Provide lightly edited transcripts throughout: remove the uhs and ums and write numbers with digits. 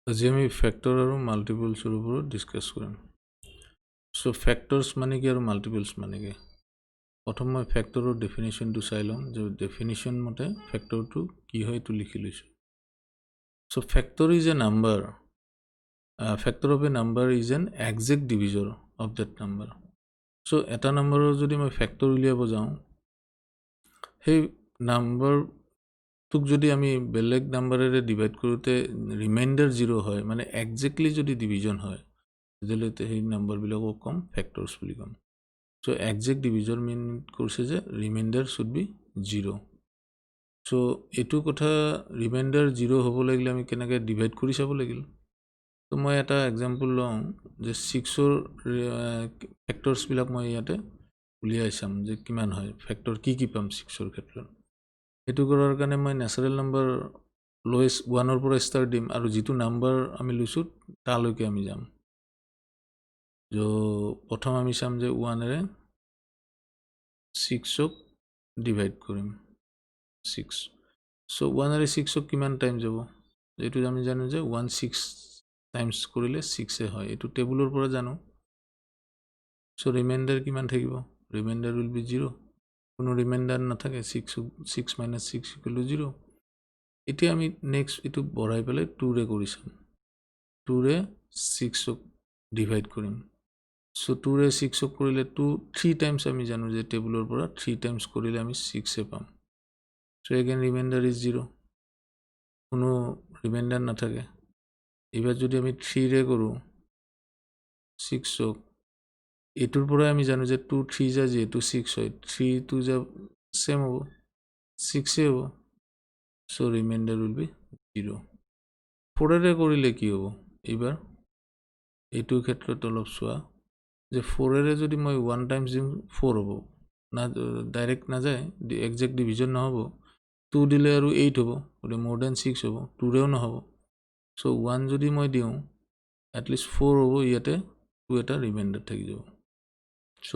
আজি আমি ফেক্টৰ আৰু মাল্টিপলছৰ ওপৰত ডিছকাছ কৰিম। চ' ফেক্টৰ্ছ মানে কি আৰু মাল্টিপলছ মানে কি? প্ৰথম মই ফেক্টৰৰ ডেফিনেশ্যনটো চাই ল'ম, যে ডেফিনেশ্যন মতে ফেক্টৰটো কি হয় এইটো লিখি লৈছোঁ। So' factor is a number, factor of a number is an exact divisor of that number. So' এটা নাম্বাৰৰ যদি মই ফেক্টৰ উলিয়াব যাওঁ, সেই নাম্বাৰটোক যদি আমি বেলেগ নাম্বাৰেৰে ডিভাইড কৰোঁতে ৰিমাইণ্ডাৰ 0 হয়, মানে একজেক্টলি যদি ডিভিজন হয়, তেতিয়াহ'লে সেই নাম্বাৰবিলাকক ক'ম ফেক্টৰ্ছ বুলি ক'ম। চ' একজেক্ট ডিভিজন মিন কৰিছে যে ৰিমাইণ্ডাৰ শুড বি 0। চ' এইটো কথা ৰিমাইণ্ডাৰ 0 হ'ব লাগিলে আমি কেনেকৈ ডিভাইড কৰি চাব লাগিল। ত' মই এটা এক্সাম্পল লওঁ যে 6ৰ ফেক্টৰ্ছবিলাক মই ইয়াতে উলিয়াই চাম যে কিমান হয়, ফেক্টৰ কি পাম 6ৰ ক্ষেত্ৰত। সেইটো কৰাৰ কাৰণে মই নেচাৰেল নাম্বাৰ লোৱেষ্ট 1ৰ পৰা ষ্টাৰ্ট দিম, আৰু যিটো নাম্বাৰ আমি লৈছোঁ তালৈকে আমি যাম। প্ৰথম আমি চাম যে 1এৰে 6ক ডিভাইড কৰিম 6। চ' 1এৰে 6ক কিমান টাইম যাব, এইটো আমি জানো যে 1 6 টাইমছ কৰিলে 6 হয়, এইটো টেবুলৰ পৰা জানো। চ' ৰিমাইণ্ডাৰ কিমান থাকিব, ৰিমাইণ্ডাৰ উইল বি 0, কোনো ৰিমাইণ্ডাৰ নাথাকে, 6 মাইনাছ 6 ইকুৱেল টু 0। এতিয়া আমি নেক্সট এইটো বঢ়াই পেলাই 2ৰে কৰি চাম, 2ৰে 6ক ডিভাইড কৰিম। চ' 2ৰে 6ক কৰিলে 3 টাইমছ আমি জানো যে টেবুলৰ পৰা 3 টাইমছ কৰিলে আমি 6 পাম। চ' এগেইন ৰিমাইণ্ডাৰ ইজ 0, কোনো ৰিমাইণ্ডাৰ নাথাকে। এইবাৰ যদি আমি 3ৰে কৰোঁ 6ক, এইটোৰ পৰাই আমি জানো যে 2 3 যা যিহেতু 6 হয়, 3 2 যা ছেম হ'ব, 6 হ'ব। চ' ৰিমাইণ্ডাৰ উইল বি 0। 4ৰে কৰিলে কি হ'ব, এইবাৰ এইটোৰ ক্ষেত্ৰত অলপ চোৱা যে 4ৰে যদি মই 1 টাইমছ দিওঁ 4 হ'ব, না ডাইৰেক্ট নাযায়, একজেক্ট ডিভিজন নহ'ব। 2 দিলে আৰু 8 হ'ব, গতিকে মোৰ দেন 6 হ'ব, 2ৰেও নহ'ব। চ' 1 যদি মই দিওঁ এটলিষ্ট 4 হ'ব, ইয়াতে 2 এটা ৰিমাইণ্ডাৰ থাকি যাব। So'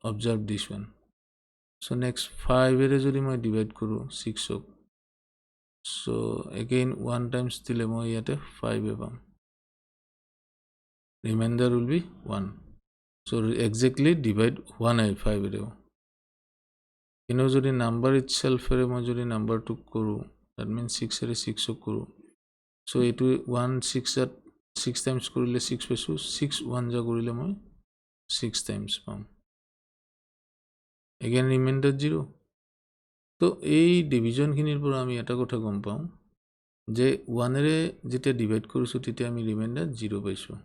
observe this one. So' next 5এৰে যদি মই ডিভাইড কৰোঁ 6ক, চ' এগেইন 1 টাইমছ দিলে মই ইয়াতে 5 পাম, reminder will be 1। So' exactly divide হোৱা নাই 5এৰেও। কিন্তু যদি নাম্বাৰ ইটছেল্ফেৰে মই যদি নাম্বাৰটোক কৰোঁ, ডেট মিনছ 6এৰে 6ক কৰোঁ, চ' এইটো 1 6 টাইমছ কৰিলে 6 পাইছোঁ, 6 1 যা কৰিলে মই 6 টাইমছ পাম, এগেইন ৰিমাইণ্ডাৰ 0। তো এই ডিভিজনখিনিৰ পৰা আমি এটা কথা গম পাওঁ যে 1এৰে যেতিয়া ডিভাইড কৰিছোঁ তেতিয়া আমি ৰিমাইণ্ডাৰ 0 পাইছোঁ।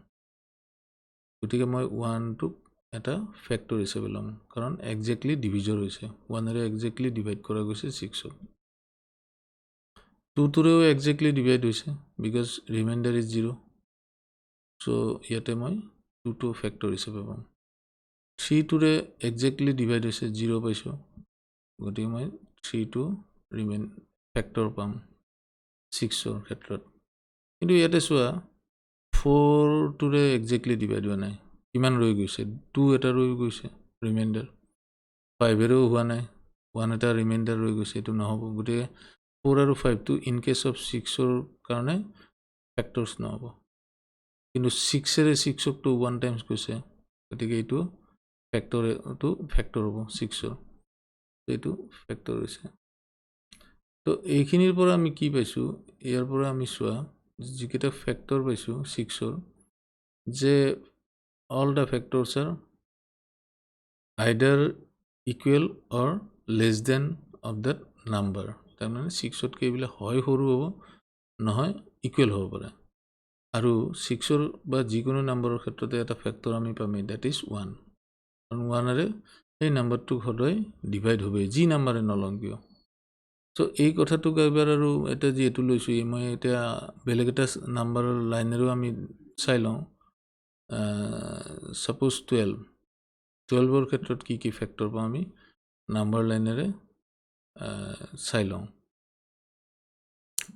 গতিকে মই 1টোক এটা ফেক্টৰ হিচাপে ল'ম, কাৰণ একজেক্টলি ডিভিজৰ হৈছে, 1এৰে একজেক্টলি ডিভাইড কৰা গৈছে 6ক। 2টোৰেও একজেক্টলি ডিভাইড হৈছে বিকজ ৰিমাইণ্ডাৰ ইজ 0। চ' ইয়াতে মই 2টো ফেক্টৰ হিচাপে পাম। 3টোৰে একজেক্টলি ডিভাইড হৈছে 0 পাইছোঁ, গতিকে মই 3টো ফেক্টৰ পাম 6ৰ ক্ষেত্ৰত। কিন্তু ইয়াতে চোৱা 4টোৰে একজেক্টলি ডিভাইড হোৱা নাই, কিমান ৰৈ গৈছে, 2 এটা ৰৈ গৈছে ৰিমাইণ্ডাৰ, 5এৰেও হোৱা নাই, 1 এটা ৰিমাইণ্ডাৰ ৰৈ গৈছে, এইটো নহ'ব। গতিকে 4 আৰু 5টো ইন কেছ অফ 6ৰ কাৰণে ফেক্টৰ্ছ নহ'ব, কিন্তু 6এৰে 6কটো 1 টাইমছ গৈছে, গতিকে এইটো ফেক্টৰ হ'ব 6ৰ, এইটো ফেক্টৰ হৈছে। তো এইখিনিৰ পৰা আমি কি পাইছোঁ, ইয়াৰ পৰা আমি চোৱা যিকেইটা ফেক্টৰ পাইছোঁ 6ৰ, যে all the factors are either equal or less than of that number. তাৰমানে 6তকৈ এইবিলাক হয় সৰু হ'ব, নহয় ইকুৱেল হ'ব পাৰে। আৰু 6ৰ বা যিকোনো নাম্বাৰৰ ক্ষেত্ৰতে এটা ফেক্টৰ আমি পামেই, ডেট ইজ 1। কাৰণ 1এৰে সেই নাম্বাৰটোক সদায় ডিভাইড হ'বই, যি নাম্বাৰে নলওঁ কিয়। চ' এই কথাটোক এবাৰ আৰু এতিয়া যিহেতু লৈছোঁ, মই এতিয়া বেলেগ এটা নাম্বাৰৰ লাইনেৰেও আমি চাই লওঁ। ছাপ'জ 12ৰ ক্ষেত্ৰত কি কি ফেক্টৰ পাওঁ আমি নাম্বাৰ লাইনেৰে চাই লওঁ।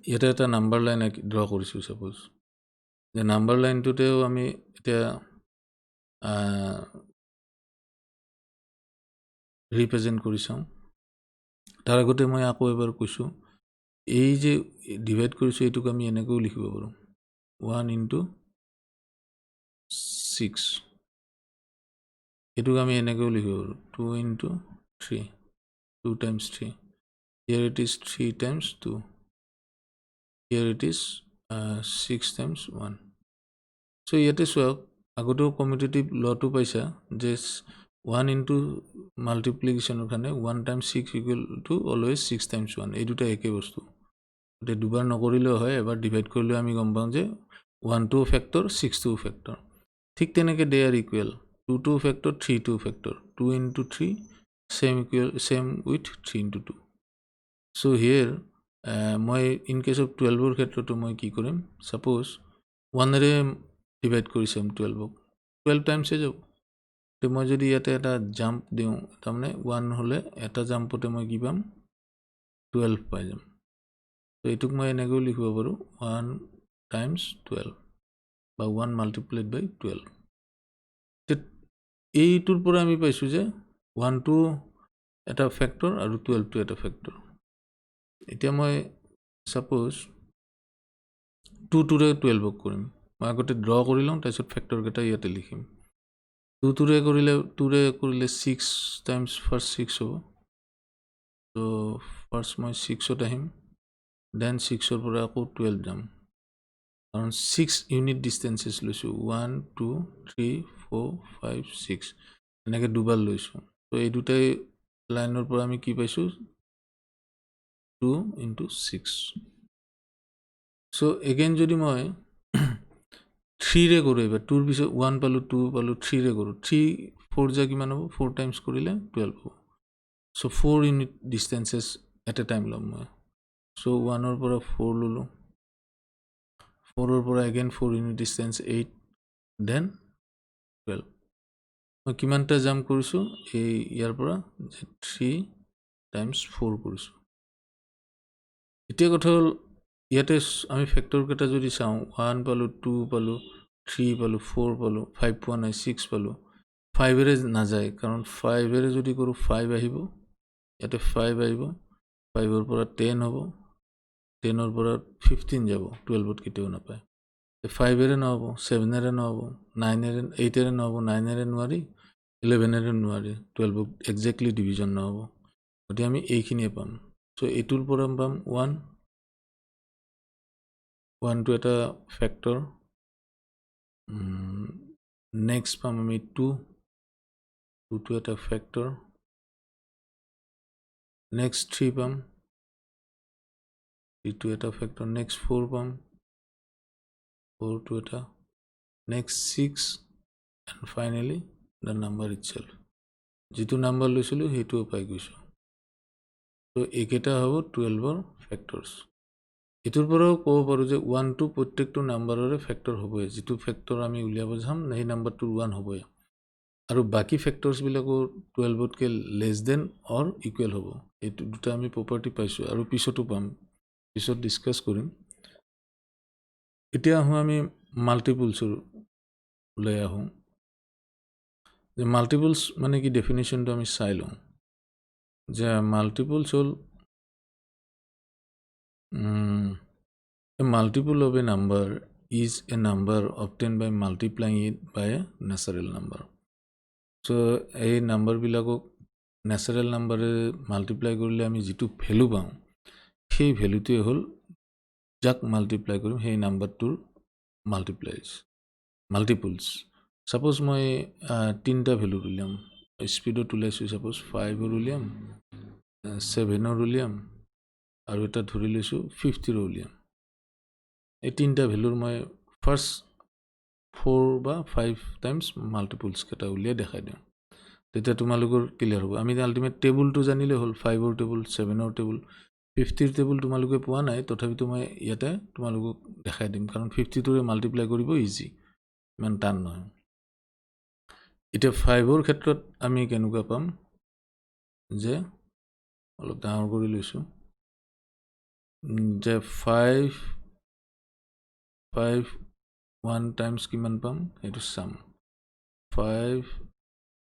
ইয়াতে এটা নাম্বাৰ লাইন ড্ৰ কৰিছোঁ, ছাপ'জ যে নাম্বাৰ লাইনটোতেও আমি এতিয়া ৰিপ্ৰেজেণ্ট কৰি চাওঁ। তাৰ আগতে মই আকৌ এবাৰ কৈছোঁ, এই যে ডিভাইড কৰিছোঁ এইটোক আমি এনেকৈও লিখিব পাৰোঁ, 1 into 6 এটুক আমি এনেকৈ লিখিব পাৰোঁ 2 into 3 2 times 3 here it is 3 times 2 here it is 6 times 1 so ইয়াতে চোৱাক আগতেও কমিউটেটিভ লটো পাইছা যে 1 into মাল্টিপ্লিকেশ্যনৰ কাৰণে 1 times 6 equal to always 6 times 1 এই দুটা একে বস্তু গতিকে দুবাৰ নকৰিলেও হয় এবাৰ ডিভাইড কৰিলেও আমি গম পাওঁ যে 1 2 ফেক্টৰ 6 2 ফেক্টৰ ঠিক তেনেকৈ they are equal 2 2 factor 3 2 factor 2 into 3 same with 3 into 2 so here মই in case of 12 ৰ ক্ষেত্ৰতো মই কি কৰিম suppose 1 ৰে ডিভাইড কৰিছাম 12 ক 12 টাইমছে যাব তো মই যদি ইয়াতে এটা জাম্প দিওঁ তাৰমানে 1 হলে এটা জাম্পতে মই কি পাম 12 পাই যাম তো এইটোক মই এনেকৈ লিখিব পাৰোঁ 1 times 12 বা 1 multiplied by 12 এইটোৰ পৰা আমি পাইছোঁ যে 1 টো এটা ফেক্টৰ আৰু 12 টো এটা ফেক্টৰ এতিয়া মই সাপোজ 2 টোৰে 12 ক কৰিম মই আগতে ড্ৰ কৰি লওঁ তাৰপিছত ফেক্টৰ কেইটা ইয়াতে লিখিম 2 টোৰে কৰিলে 6 টাইমছ ফাৰ্ষ্ট 6 হ'ব তো ফাৰ্ষ্ট মই 6ত আহিম দেন 6ৰ পৰা আকৌ 12 যাম কাৰণ 6 ইউনিট ডিষ্টেন্সেছ লৈছোঁ 1 2 3 4 5 6 এনেকৈ দুবাৰ লৈছোঁ তো এই দুটাই লাইনৰ পৰা আমি কি পাইছোঁ 2 into 6 so again যদি মই 3 ৰে কৰোঁ এবাৰ 2 ৰ পিছত 1 পালোঁ 2 পালোঁ 3 ৰে কৰোঁ 3 4 যা কিমান হ'ব 4 টাইমছ কৰিলে 12 হ'ব so 4 unit distances at a time ল'ম মই so 1 ৰ পৰা 4 ললোঁ 4 ৰ পৰা again 4 ইউনিট ডিষ্টেন্স 8 then 12 মই কিমানটা জাম্প কৰিছোঁ এই ইয়াৰ পৰা 3 টাইমছ 4 কৰিছোঁ এতিয়া কথা হ'ল ইয়াতে আমি ফেক্টৰ কেইটা যদি চাওঁ 1 পালোঁ 2 পালোঁ 3 পালোঁ 4 পালোঁ 5 পোৱা নাই 6 পালোঁ 5 ৰে নাযায় কাৰণ 5 ৰে যদি কৰোঁ 5 আহিব ইয়াতে 5 আহিব 5 ৰ পৰা 10 হ'ব 10 ৰ পৰা 15 যাব 12ত কেতিয়াও নাপায় 5 ৰে নহ'ব 7 ৰে নহ'ব 9 ৰে 8 ৰে নহ'ব 9 ৰে নোৱাৰি 11 ৰে নোৱাৰি 12ক এক্সেক্টলি ডিভিজন নহ'ব গতিকে আমি এইখিনিয়ে পাম so এইটোৰ পৰা পাম 1 টো এটা ফেক্টৰ নেক্সট পাম আমি 2 টো এটা ফেক্টৰ নেক্সট 3 পাম 3 টো এটা ফেক্টৰ নেক্সট 4 পাম 4 টো এটা next 6 and finally the number itself যেটো নাম্বাৰ লৈছিলোঁ সেইটোও পাই গৈছোঁ তো এইকেইটা হ'ব 12ৰ ফেক্টৰছ এটোৰ পৰাও ক'ব পাৰোঁ যে 1 টো প্ৰত্যেকটো নাম্বাৰৰে ফেক্টৰ হ'বই যেটো ফেক্টৰ আমি উলিয়াব যাম সেই নাম্বাৰটোৰ 1 হ'বই আৰু বাকি ফেক্টৰছবিলাকো 12তকৈ লেছ দেন অৰ ইকুৱেল হ'ব এইটো দুটা আমি প্ৰপাৰ্টি পাইছোঁ আৰু পিছতো পাম পিছত ডিছকাছ কৰিম এতিয়া আহোঁ আমি মাল্টিপলছৰ লৈ আহোঁ যে মাল্টিপলছ মানে কি ডেফিনেশ্যনটো আমি চাই লওঁ যে মাল্টিপলছ হ'ল a multiple of a number is a number obtained by multiplying it by a natural number so এই নাম্বাৰবিলাকক ন্যাচাৰেল নাম্বাৰে মাল্টিপ্লাই কৰিলে আমি যেটো ভ্যালু পাওঁ সেই ভ্যালুটোৱে হ'ল যাক মাল্টিপ্লাই কৰিম সেই নাম্বাৰটোৰ মাল্টিপলছ সাপোজ মই 3টা ভ্যালু উলিয়াম স্পিডত উলাইছোঁ সাপোজ 5 ৰ উলিয়াম 7 ৰ উলিয়াম আৰু এটা ধৰি লৈছোঁ 50 ৰ উলিয়াম এই 3টা ভ্যালুৰ মই ফাৰ্স্ট 4 বা 5 টাইমছ মাল্টিপলছ কেটা উলিয়াই দেখাই দিওঁ তেতিয়া তোমালোকৰ ক্লিয়াৰ হ'ব আমি আলটিমেট টেবুলটো জানিলে হ'ল 5 ৰ টেবুল 7 ৰ টেবুল 50 ৰ টেবুল তোমালোকে পোৱা নাই তথাপিতো মই ইয়াতে তোমালোকক দেখাই দিম কাৰণ 50 টোৰে মাল্টিপ্লাই কৰিব ইজি ইমান টান নহয় এতিয়া 5 ৰ ক্ষেত্ৰত আমি কেনেকুৱা পাম যে অলপ ডাঙৰ কৰি লৈছোঁ যে 5 1 টাইমছ কিমান পাম এইটো সাম 5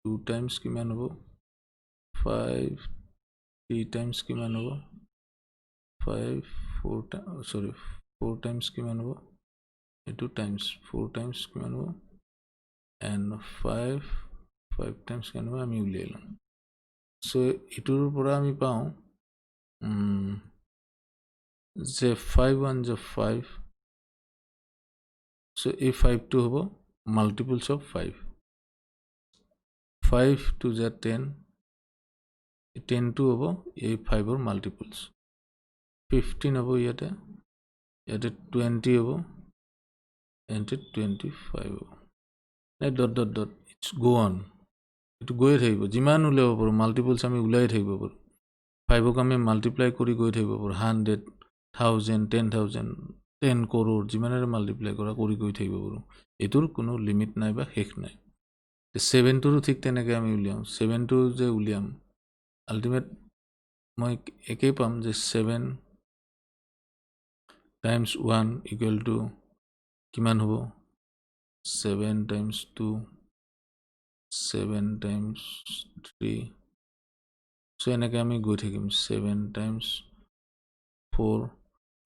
2 টাইমছ কিমান হ'ব 5 3 টাইমছ কিমান হ'ব 5 4 টাইমছ কিমান হ'ব এইটো টাইমছ 4 টাইমছ কিমান হ'ব এণ্ড 5 টাইমছ কিমান হ'ব আমি উলিয়াই লওঁ চ' এইটোৰ পৰা আমি পাওঁ যে 5 1 যে 5 চ' এই 5টো হ'ব মাল্টিপলছ অফ 5 5 2 যে 10 10টো হ'ব এই 5ৰ মাল্টিপলছ 15 হ'ব ইয়াতে 20 হ'ব and 25 হ'ব dot dot dot it's go on এইটো গৈয়ে থাকিব যিমান উলিয়াব পাৰোঁ মাল্টিপলছ আমি ওলাই থাকিব পাৰোঁ 5ক আমি মাল্টিপ্লাই কৰি গৈ থাকিব পাৰোঁ 100 1000 10,000 10 কৰোৰ যিমানেৰে মাল্টিপ্লাই কৰা কৰি গৈ থাকিব পাৰোঁ এইটোৰ কোনো লিমিট নাই বা শেষ নাই 7টোৰো ঠিক তেনেকৈ আমি উলিয়াম 7টো যে উলিয়াম আল্টিমেট মই একেই পাম যে 7 টাইমছ 1 ইকুৱেল টু কিমান হ'ব 7 টাইমছ 2 7 টাইমছ 3 চ' এনেকৈ আমি গৈ থাকিম 7 times 4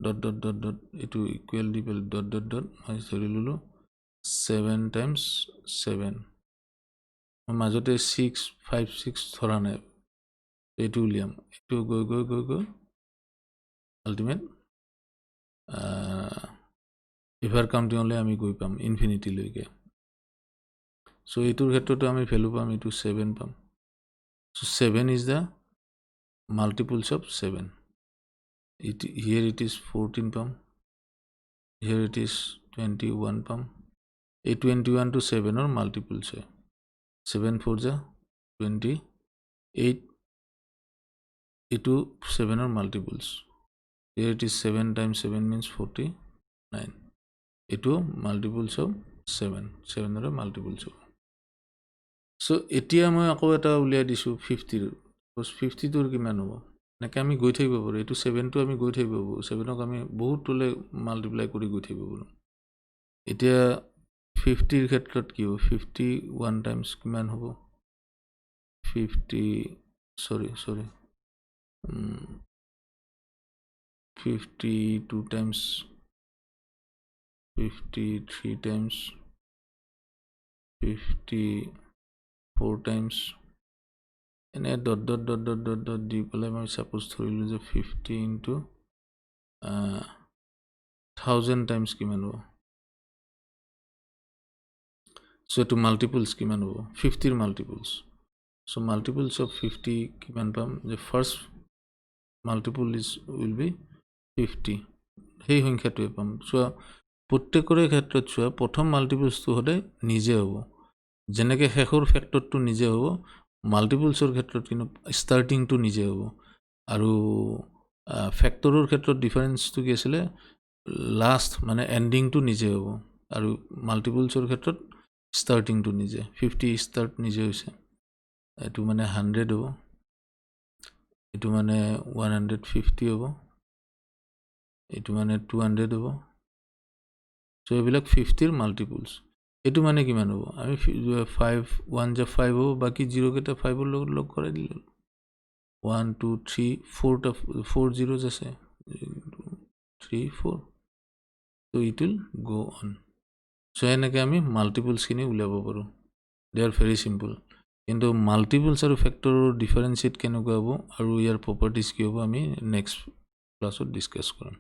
dot dot dot dot এইটো ইকুৱেল দি পেলাই ডট ডট ডট মই ধৰি ল'লোঁ 7 টাইমছ 7 মই মাজতে 6 5 6 ধৰা নাই এইটো উলিয়াম এইটো গৈ গৈ গৈ গৈ আল্টিমেট ইভাৰ কাউণ্টিঙলৈ আমি গৈ পাম ইনফিনিটিলৈকে চ' এইটোৰ ক্ষেত্ৰতো আমি ভেলু পাম এইটো 7 পাম so' 7 is the multiples of 7 here it is 14 পাম here it is 21 পাম এই 21 to 7ৰ মাল্টিপলছ হয় 7 4 যা 28 এইটো 7ৰ মাল্টিপলছ here it is 7 times 7 means 49 এইটো মাল্টিপলছ অফ 7ৰ মাল্টিপলছ হ'ব চ' এতিয়া মই আকৌ এটা উলিয়াই দিছোঁ 50ৰ 50টোৰ কিমান হ'ব এনেকৈ আমি গৈ থাকিব পাৰোঁ এইটো 7টো আমি গৈ থাকিব পাৰোঁ 7ক আমি বহুতলৈ মাল্টিপ্লাই কৰি গৈ থাকিব পাৰোঁ এতিয়া 50ৰ ক্ষেত্ৰত কি হ'ব 51 টাইমছ কিমান হ'ব 52 টাইমছ 53 টাইমছ 54 টাইমছ এনে dot dot dot dot dot dot দি পেলাই মই ছাপ'জ ধৰিলোঁ যে 50 ইনটু 1000 টাইমছ কিমান হ'ব চ' এইটো মাল্টিপলছ কিমান হ'ব 50ৰ মাল্টিপলছ চ' মাল্টিপলছ অফ 50 কিমান পাম যে ফাৰ্ষ্ট মাল্টিপল উইল বি 50 সেই সংখ্যাটোৱে পাম চোৱা প্ৰত্যেকৰে ক্ষেত্ৰত চোৱা প্ৰথম মাল্টিপলছটো সদায় নিজে হ'ব যেনেকৈ শেষৰ ফেক্টৰটো নিজে হ'ব মাল্টিপলছৰ ক্ষেত্ৰত কিন্তু ষ্টাৰ্টিংটো নিজে হ'ব আৰু ফেক্টৰৰ ক্ষেত্ৰত ডিফাৰেঞ্চটো কি আছিলে লাষ্ট মানে এণ্ডিংটো নিজে হ'ব আৰু মাল্টিপলছৰ ক্ষেত্ৰত ষ্টাৰ্টিংটো নিজে 50 ষ্টাৰ্ট নিজে হৈছে এইটো মানে 100 হ'ব এইটো মানে 150 হ'ব এইটো মানে 200 হ'ব চ' এইবিলাক 50ৰ মাল্টিপলছ এইটো মানে কিমান হ'ব আমি 5 1 যে 5 হ'ব বাকী 0 কেইটা 5ৰ লগত লগ কৰাই দিলোঁ 1 2 3 4টা 4 zeros আছে 3 4 চ' ইট উইল গ' অন চ' এনেকৈ আমি মাল্টিপলছখিনি উলিয়াব পাৰোঁ দে আৰ ভেৰি চিম্পল কিন্তু মাল্টিপলছ আৰু ফেক্টৰৰ ডিফাৰেঞ্চিয়েট কেনেকুৱা হ'ব আৰু ইয়াৰ প্ৰপাৰ্টিজ কি হ'ব আমি নেক্সট ক্লাছত ডিছকাছ কৰিম